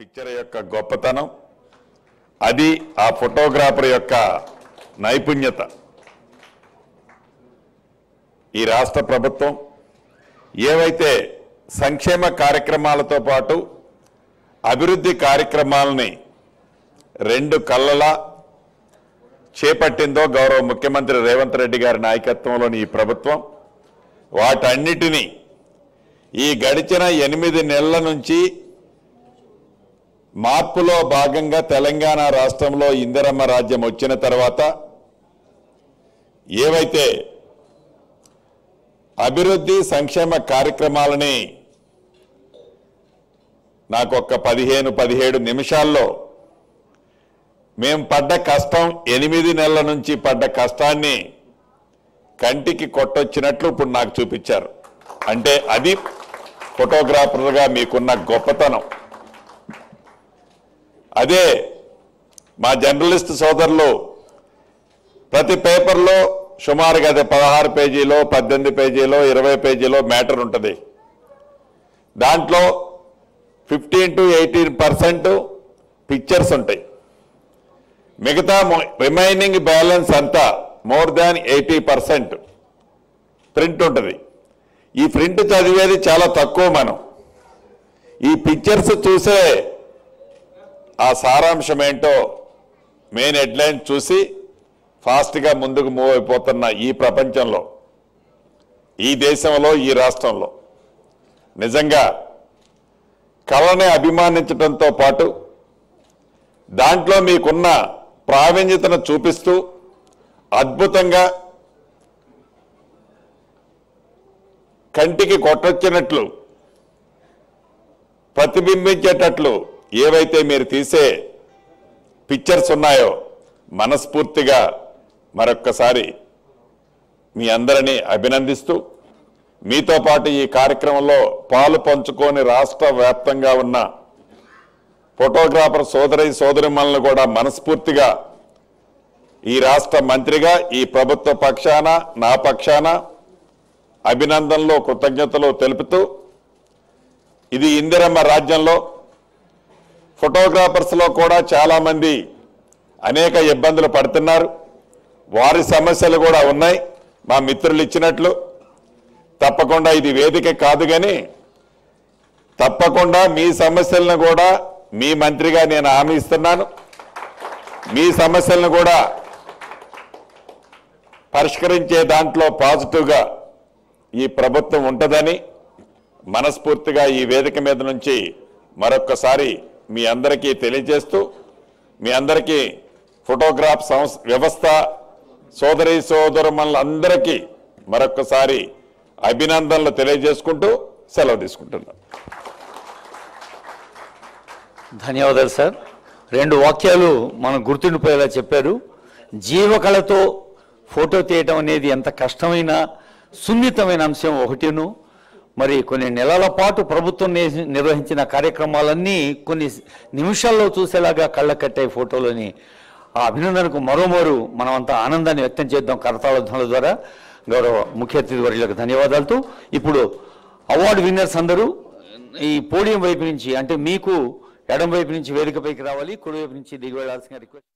Picture యొక్క గొప్పతనం అది ఆ ఫోటోగ్రాఫర్ యొక్క నైపుణ్యత ఈ రాష్ట్ర ప్రభుత్వం ఏవైతే సంక్షేమ కార్యక్రమాలతో పాటు అభివృద్ధి కార్యక్రమాలని రెండు కళ్ళలా చేపట్టిందో గౌరవ ముఖ్యమంత్రి రేవంత్ రెడ్డి గారి నాయకత్వంలోని ఈ ప్రభుత్వం వాటన్నిటినీ ఈ గడిచిన 8 నెలల నుంచి మార్పులో భాగంగా తెలంగాణ రాష్ట్రంలో ఇందిరమ్మ రాజ్యం వచ్చిన తర్వాత ఏవైతే అభివృద్ధి సంక్షేమ కార్యక్రమాలని నాకు ఒక 15-17 నిమిషాల్లో మేము పడ్డ కష్టం 8 నెలల నుంచి పడ్డ కష్టాన్ని కంటికి కొట్టొచ్చినట్లు ఇప్పుడు నాకు చూపించారు. అంటే అది ఫోటోగ్రాఫర్గా మీకున్న గొప్పతనం. అదే మా జర్నలిస్ట్ సోదరులు ప్రతి పేపర్లో సుమారుగా అదే 16 పేజీలో 18 పేజీలో 20 పేజీలో మ్యాటర్ ఉంటుంది. దాంట్లో 15 to 18% పిక్చర్స్ ఉంటాయి. మిగతా రిమైనింగ్ బ్యాలెన్స్ అంతా మోర్ దాన్ 80% ప్రింట్ ఉంటుంది. ఈ ప్రింట్ చదివేది చాలా తక్కువ. మనం ఈ పిక్చర్స్ చూసే ఆ సారాంశం ఏంటో మెయిన్ హెడ్లైన్ చూసి ఫాస్ట్గా ముందుకు మూవ్ అయిపోతున్న ఈ ప్రపంచంలో ఈ దేశంలో ఈ రాష్ట్రంలో నిజంగా కళని అభిమానించడంతో పాటు దాంట్లో మీకున్న ప్రావీణ్యతను చూపిస్తూ అద్భుతంగా కంటికి కొట్టొచ్చినట్లు ప్రతిబింబించేటట్లు ఏవైతే మీరు తీసే పిక్చర్స్ ఉన్నాయో మనస్ఫూర్తిగా మరొక్కసారి మీ అందరినీ అభినందిస్తూ మీతో పాటు ఈ కార్యక్రమంలో పాలు పంచుకొని రాష్ట్ర వ్యాప్తంగా ఉన్న ఫోటోగ్రాఫర్ సోదరిమణులను కూడా మనస్ఫూర్తిగా ఈ రాష్ట్ర మంత్రిగా ఈ ప్రభుత్వ పక్షాన నా పక్షాన అభినందనలు కృతజ్ఞతలు తెలుపుతూ ఇది ఇందిరమ్మ రాజ్యంలో ఫోటోగ్రాఫర్స్లో కూడా చాలామంది అనేక ఇబ్బందులు పడుతున్నారు. వారి సమస్యలు కూడా ఉన్నాయి. మా మిత్రులు ఇచ్చినట్లు తప్పకుండా ఇది వేదిక కాదు కానీ తప్పకుండా మీ సమస్యలను కూడా మీ మంత్రిగా నేను హామీ ఇస్తున్నాను. మీ సమస్యలను కూడా పరిష్కరించే దాంట్లో పాజిటివ్గా ఈ ప్రభుత్వం ఉంటుందని మనస్ఫూర్తిగా ఈ వేదిక మీద నుంచి మరొక్కసారి మీ అందరికీ తెలియజేస్తూ మీ అందరికీ ఫోటోగ్రాఫ్ వ్యవస్థ సోదరులందరికీ మరొక్కసారి అభినందనలు తెలియజేసుకుంటూ సెలవు తీసుకుంటున్నాను. ధన్యవాదాలు సార్. 2 వాక్యాలు మనం గుర్తుండిపోయేలా చెప్పారు. జీవకళతో ఫోటో తీయటం అనేది ఎంత కష్టమైన సున్నితమైన అంశం ఒకటిను. మరి కొన్ని నెలల పాటు ప్రభుత్వం నిర్వహించిన కార్యక్రమాలన్నీ కొన్ని నిమిషాల్లో చూసేలాగా కళ్ళ కట్టే ఫోటోలని ఆ అభినందనకు మరోమారు మనమంతా ఆనందాన్ని వ్యక్తం చేద్దాం కరతాళ ద్వారా. గౌరవ ముఖ్య అతిథి వర్యులకు ధన్యవాదాలతో ఇప్పుడు అవార్డు విన్నర్స్ అందరూ ఈ పోడియం వైపు నుంచి అంటే మీకు ఎడం వైపు నుంచి వేదికపైకి రావాలి, కుడి వైపు నుంచి దిగి వెళ్లాల్సిన రిక్వెస్ట్.